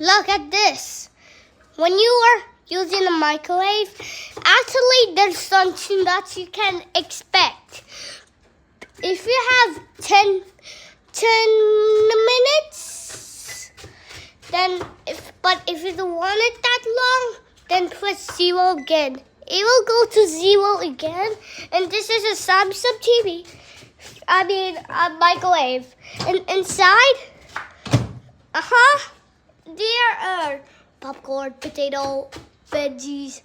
Look at this. When you are using a microwave, actually there's something that you can expect. If you have 10 minutes, then if you don't want it that long, then press 0 again. It will go to 0 again. And this is a Samsung TV. I mean, a microwave. And inside, there are popcorn, potato, veggies,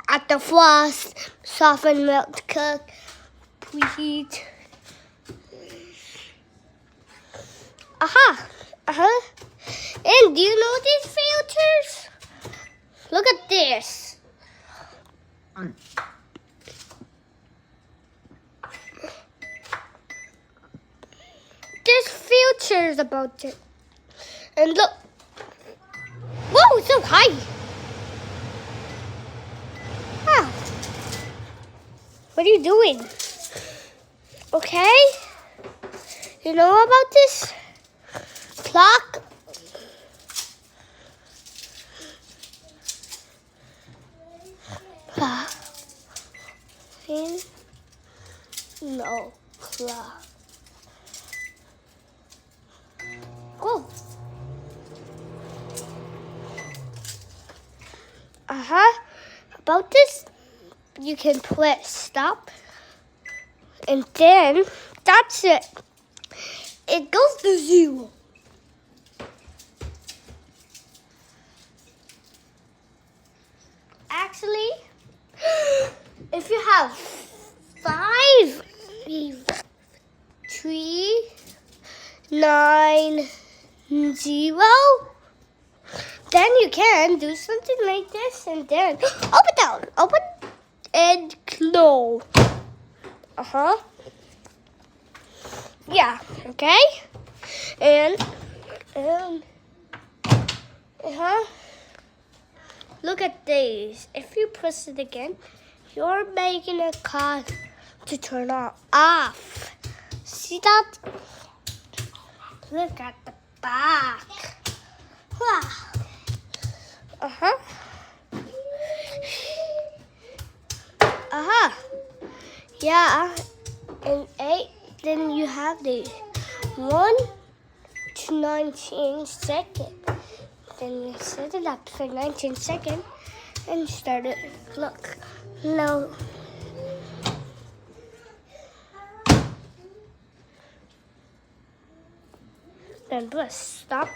at the frost, softened milk, cook, preheat. And do you know these filters? Look at this. There's filters about it. And look. Whoa, it's so high. Ah. What are you doing? Okay. You know about this clock? No clock. Go. About this, you can press stop, and then that's it. It goes to 0. Actually, if you have 5, 3, 9, 0, then you can do something like this, and then open down, open and close. Yeah, okay. And look at these. If you press it again, you're making a card to turn off. See that? Look at the back. Wow. Yeah. And 8, then you have the 1 to 19 seconds. Then you set it up for 19 seconds and start it. Look. No. Then press stop.